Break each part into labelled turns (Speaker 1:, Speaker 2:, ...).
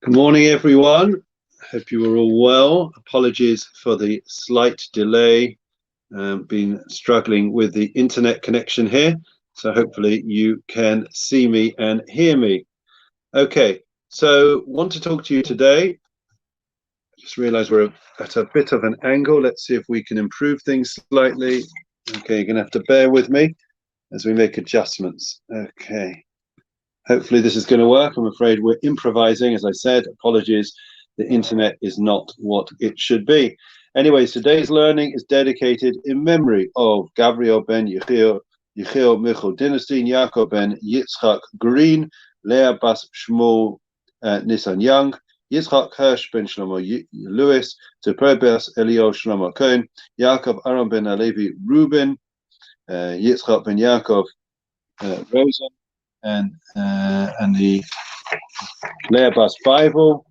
Speaker 1: Good morning, everyone. Hope you are all well. Apologies for the slight delay. Been struggling with the internet connection here, so hopefully you can see me and hear me. Okay, so want to talk to you today. Just realized we're at a bit of an angle. Let's see if we can improve things slightly. Okay, you're gonna have to bear with me as we make adjustments. Okay. Hopefully this is going to work. I'm afraid we're improvising, as I said. Apologies, the internet is not what it should be. Anyways, today's learning is dedicated in memory of Gabriel ben Yechiel Michal Dynasty, Yaakov ben Yitzchak Green, Leah bas Shmuel Nissan Young, Yitzchak Hirsch ben Shlomo Lewis, Tobias Elio Shlomo Cohen, Yaakov Aaron ben Alevi Reuben, Yitzchak ben Yaakov Rosen, and the Leah Bas Bible,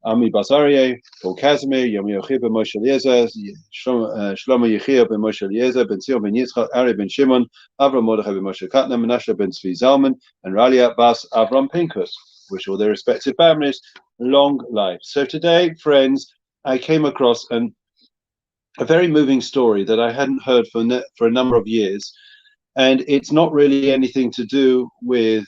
Speaker 1: Ami Bas Aryeh, Paul Casimir, Yom Yochid ben Moshe Eliezer, Shlomo Yechiel ben Moshe Eliezer, Ben Zion ben Yitzchak, Ari ben Shimon, Avram Mordechai ben Moshe Katna, Menashe ben Tzvi Zalman, and Ralia Bas Avram Pinkus. Wish all their respective families long life. So today, friends, I came across a very moving story that I hadn't heard for a number of years. And it's not really anything to do with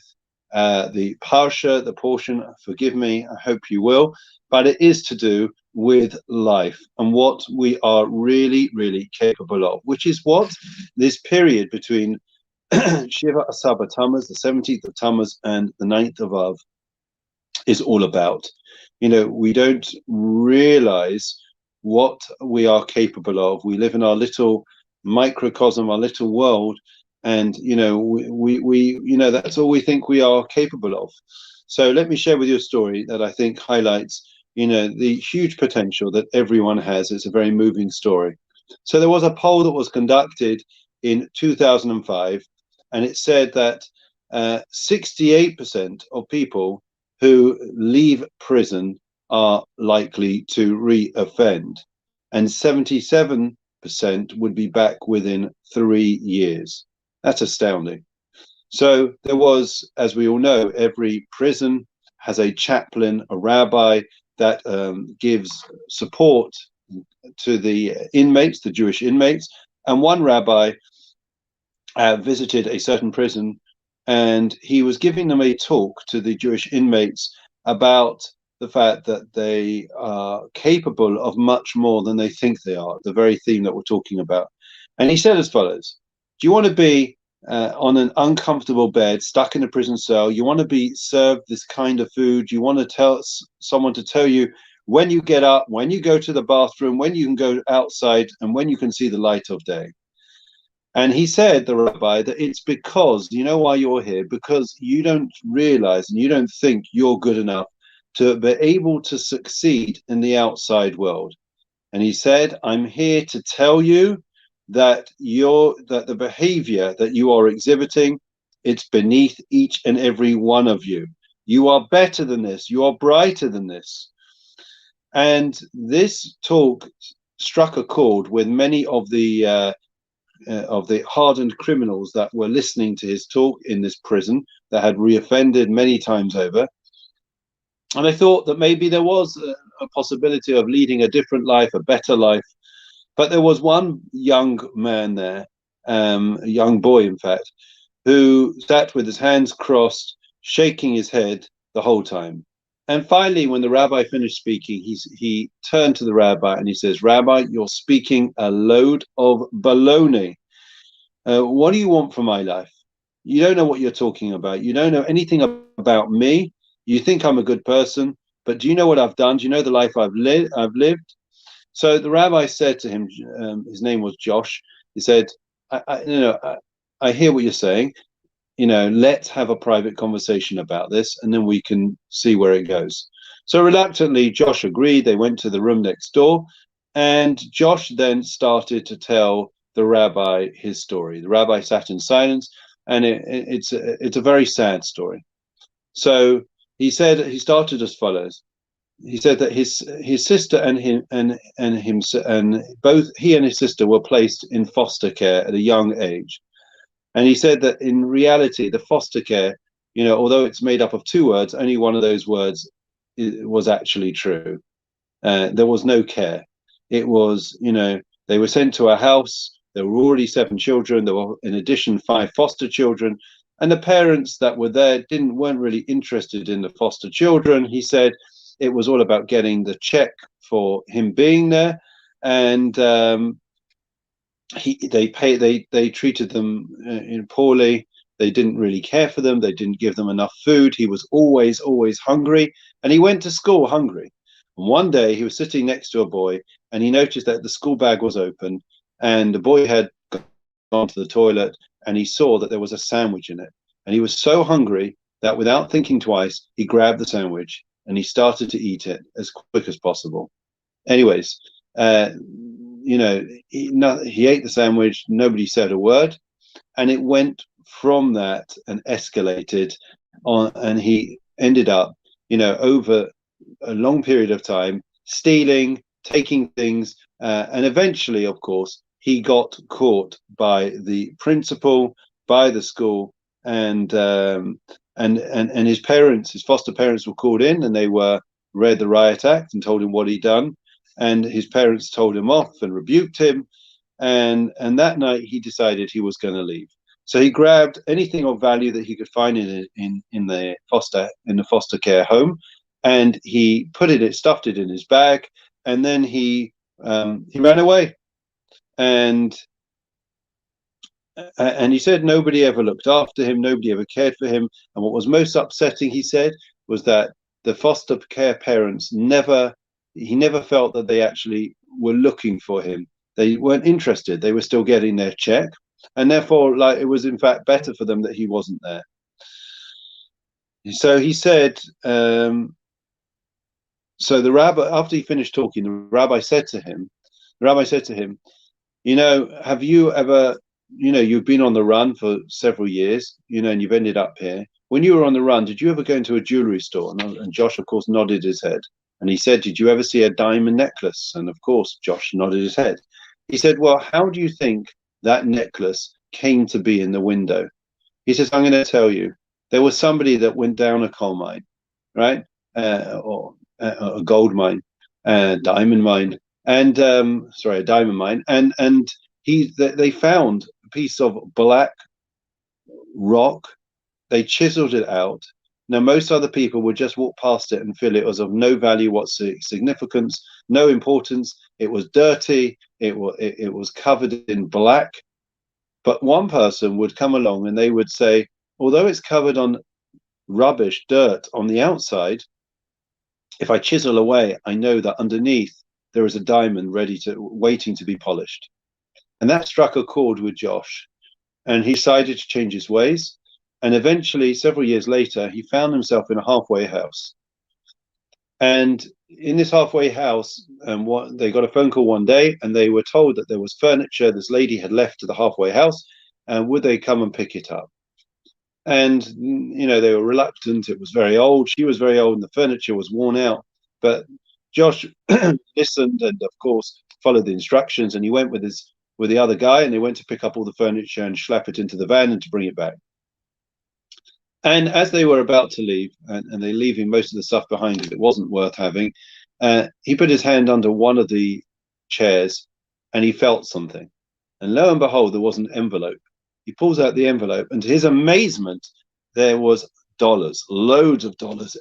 Speaker 1: the parsha, the portion, forgive me, I hope you will, but it is to do with life and what we are really, really capable of, which is what this period between Shiva Asar Tammuz, the 17th of Tammuz, and the 9th of Av is all about. You know, we don't realize what we are capable of. We live in our little microcosm, our little world, and we that's all we think we are capable of. So let me share with you a story that I think highlights the huge potential that everyone has. It's a very moving story. So there was a poll that was conducted in 2005, and it said that 68% of people who leave prison are likely to re-offend, and 77% would be back within 3 years. That's astounding. So there was, as we all know, every prison has a chaplain, a rabbi that gives support to the inmates, the Jewish inmates. And one rabbi visited a certain prison, and he was giving them a talk to the Jewish inmates about the fact that they are capable of much more than they think they are, the very theme that we're talking about. And he said as follows: do you want to be on an uncomfortable bed, stuck in a prison cell? You want to be served this kind of food? You want to tell someone to tell you when you get up, when you go to the bathroom, when you can go outside, and when you can see the light of day? And he said, the rabbi, that it's because, you know why you're here? Because you don't realize and you don't think you're good enough to be able to succeed in the outside world. And he said, I'm here to tell you that the behavior that you are exhibiting, it's beneath each and every one of you. You are better than this. You are brighter than this. And this talk struck a chord with many of the hardened criminals that were listening to his talk in this prison, that had reoffended many times over. And I thought that maybe there was a possibility of leading a different life, a better life. But there was one young man there, a young boy, in fact, who sat with his hands crossed, shaking his head the whole time. And finally, when the rabbi finished speaking, he turned to the rabbi and he says, Rabbi, you're speaking a load of baloney. What do you want from my life? You don't know what you're talking about. You don't know anything about me. You think I'm a good person, but do you know what I've done? Do you know the life I've lived? So the rabbi said to him, his name was Josh. He said, I hear what you're saying. Let's have a private conversation about this, and then we can see where it goes. So reluctantly, Josh agreed. They went to the room next door, and Josh then started to tell the rabbi his story. The rabbi sat in silence, and it's a very sad story. So he said, he started as follows. He said that his sister and both he and his sister were placed in foster care at a young age. And he said that in reality, the foster care, although it's made up of two words, only one of those words was actually true. There was no care. It was, they were sent to a house. There were already 7 children. There were, in addition, 5 foster children. And the parents that were there weren't really interested in the foster children. He said it was all about getting the check for him being there. And they treated them poorly. They didn't really care for them. They didn't give them enough food. He was always hungry, and he went to school hungry. And one day he was sitting next to a boy, and he noticed that the school bag was open, and the boy had gone to the toilet, and he saw that there was a sandwich in it. And he was so hungry that without thinking twice, he grabbed the sandwich and he started to eat it as quick as possible. Anyways, he ate the sandwich. Nobody said a word, and it went from that and escalated on, and he ended up, over a long period of time, stealing, taking things, and eventually, of course, he got caught by the principal, by the school, and his parents, his foster parents, were called in, and they read the riot act and told him what he'd done, and his parents told him off and rebuked him, and that night he decided he was going to leave. So he grabbed anything of value that he could find in the foster care home, and he stuffed it in his bag, and then he ran away. And he said nobody ever looked after him, nobody ever cared for him. And what was most upsetting, he said, was that the foster care parents he never felt that they actually were looking for him. They weren't interested. They were still getting their check, and therefore, it was in fact better for them that he wasn't there. So he said, so the rabbi, after he finished talking, the rabbi said to him, have you ever, you've been on the run for several years, and you've ended up here. When you were on the run, did you ever go into a jewelry store? And Josh, of course, nodded his head. And he said, did you ever see a diamond necklace? And of course, Josh nodded his head. He said, well, how do you think that necklace came to be in the window? He says, I'm going to tell you. There was somebody that went down a coal mine, right? Or a gold mine, diamond mine, and a diamond mine. And they found a piece of black rock. They chiseled it out. Now, most other people would just walk past it and feel it was of no value, significance, no importance. It was dirty. It was covered in black. But one person would come along and they would say, although it's covered on rubbish, dirt on the outside, if I chisel away, I know that underneath there is a diamond waiting to be polished. And that struck a chord with Josh. And he decided to change his ways. And eventually, several years later, he found himself in a halfway house. And in this halfway house, they got a phone call one day, and they were told that there was furniture this lady had left to the halfway house, and would they come and pick it up? And, they were reluctant. It was very old. She was very old, and the furniture was worn out. But Josh listened and, of course, followed the instructions, and he went with the other guy, and they went to pick up all the furniture and schlep it into the van and to bring it back. And as they were about to leave, and they're leaving most of the stuff behind that it wasn't worth having, he put his hand under one of the chairs and he felt something. And lo and behold, there was an envelope. He pulls out the envelope, and to his amazement, there was dollars, loads of dollars,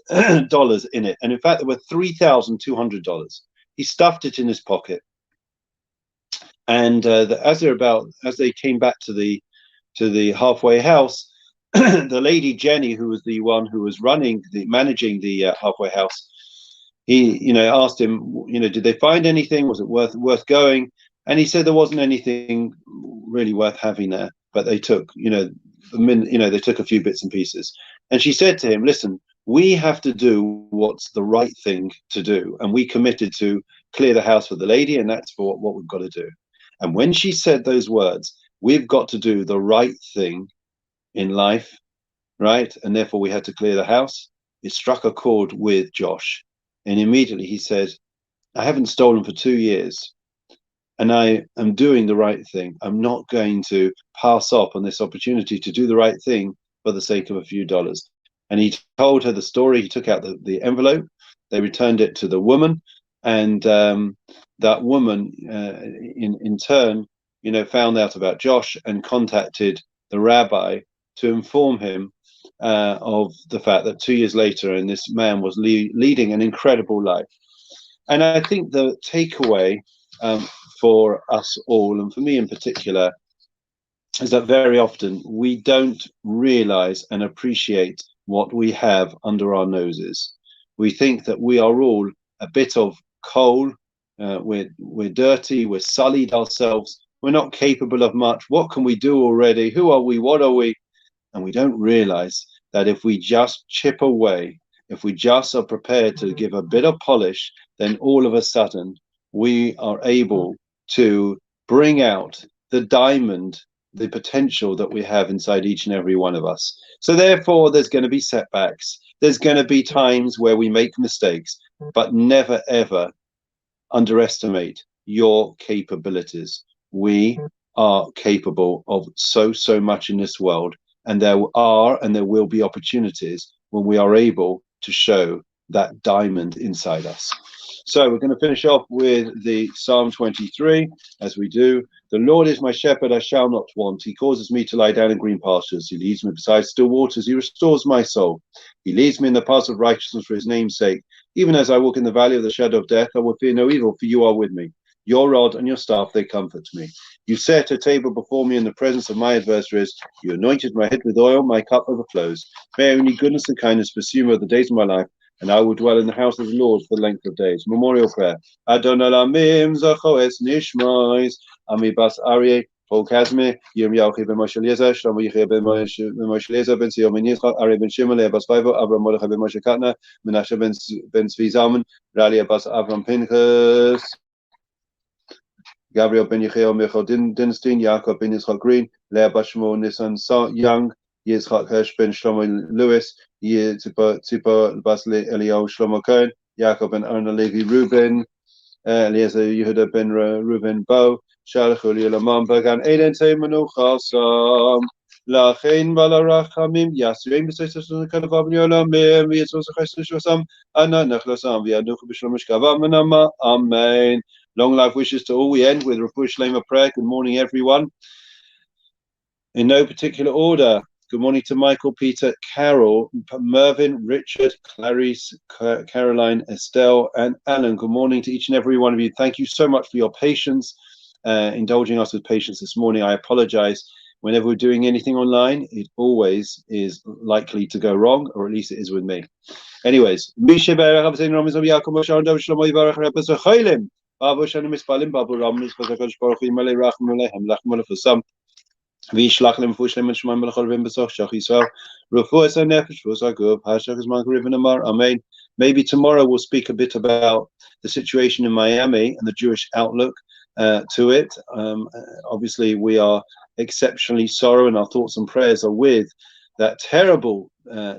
Speaker 1: dollars in it. And in fact, there were $3,200. He stuffed it in his pocket. And as they came back to the halfway house, the lady Jenny, who was the one who was managing the halfway house, he asked him, did they find anything? Was it worth going? And he said there wasn't anything really worth having there, but they took they took a few bits and pieces. And she said to him, listen, we have to do what's the right thing to do, and we committed to clear the house for the lady, and that's for what we've got to do. And when she said those words, we've got to do the right thing in life, right? And therefore we had to clear the house. It struck a chord with Josh, and immediately he said, I haven't stolen for 2 years, and I am doing the right thing. I'm not going to pass up on this opportunity to do the right thing for the sake of a few dollars. And he told her the story. He took out the envelope. They returned it to the woman, and that woman, in turn, found out about Josh and contacted the rabbi to inform him of the fact that 2 years later, and this man was leading an incredible life. And I think the takeaway for us all, and for me in particular, is that very often we don't realize and appreciate what we have under our noses. We think that we are all a bit of coal. We're dirty. We're sullied ourselves. We're not capable of much. What can we do already? Who are we? What are we? And we don't realize that if we just chip away, if we just are prepared to give a bit of polish, then all of a sudden we are able to bring out the diamond, the potential that we have inside each and every one of us. So therefore, there's going to be setbacks. There's going to be times where we make mistakes, but never, ever underestimate your capabilities. We are capable of so much in this world. And there are and there will be opportunities when we are able to show that diamond inside us. So we're going to finish off with the Psalm 23, as we do. The Lord is my shepherd, I shall not want. He causes me to lie down in green pastures. He leads me beside still waters. He restores my soul. He leads me in the paths of righteousness for his name's sake. Even as I walk in the valley of the shadow of death, I will fear no evil, for you are with me. Your rod and your staff, they comfort me. You set a table before me in the presence of my adversaries. You anointed my head with oil, my cup overflows. May only goodness and kindness pursue me all the days of my life, and I will dwell in the house of the Lord for the length of days. Memorial prayer. Adon Olamim zachoes nishmais, Ami bas Aryeh, Paul Kazmi, Yirmiyahu ben Moshe Eliezer, Shlomo Yechiel ben Moshe Eliezer, Ben Sion ben Yitzchak, Aryeh ben Shimon, Leah bas Vaivo, Avram Mordechai ben Moshe Katna, Menashe ben Zvi Zalman, Ralia bas Avram Pinchas, Gabriel ben Yechiel Michal Dinstein, Yaakov ben Yitzchak Green, Leah bas Shmuel Nissan Young, Yitzchak Hirsch ben Shlomo Lewis, Tzipa bas Eliyahu Shlomo Cohen, Yaakov ben Erna Levi Reuben, Eliezer Yehuda ben Reuben Bo, Shalach Uli Lamam Bagan Eden Teimanu Chasam, Lachain Balarachamim, Yasrim B'Seisasun Kanavav Yolamim, Yitzvos Chesishosam, Anna Nechlasam, Viaduch B'Shlomish Kavam Menama, Amen. Long life wishes to all. We end with Refuah Shlema prayer. Good morning, everyone. In no particular order. Good morning to Michael, Peter, Carol, Mervyn, Richard, Clarice, Caroline, Estelle, and Alan. Good morning to each and every one of you. Thank you so much for your patience, indulging us with patience this morning. I apologize. Whenever we're doing anything online, it always is likely to go wrong, or at least it is with me. Anyways, וישלח להם רפואה שלמה ושמיים ולכל רבים בסוף שח ישראל רפואה הנפש ועושה גוף השח זמן קריב ונאמר amen. Maybe tomorrow we'll speak a bit about the situation in Miami and the Jewish outlook to it. Obviously we are exceptionally sorrow, and our thoughts and prayers are with that terrible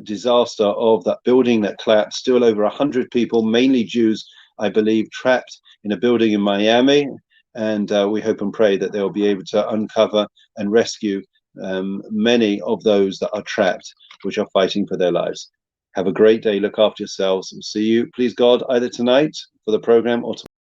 Speaker 1: disaster of that building that collapsed. Still over 100 people, mainly Jews, I believe, trapped in a building in Miami. And we hope and pray that they'll be able to uncover and rescue many of those that are trapped, which are fighting for their lives. Have a great day. Look after yourselves. We'll see you, please God, either tonight for the program or tomorrow.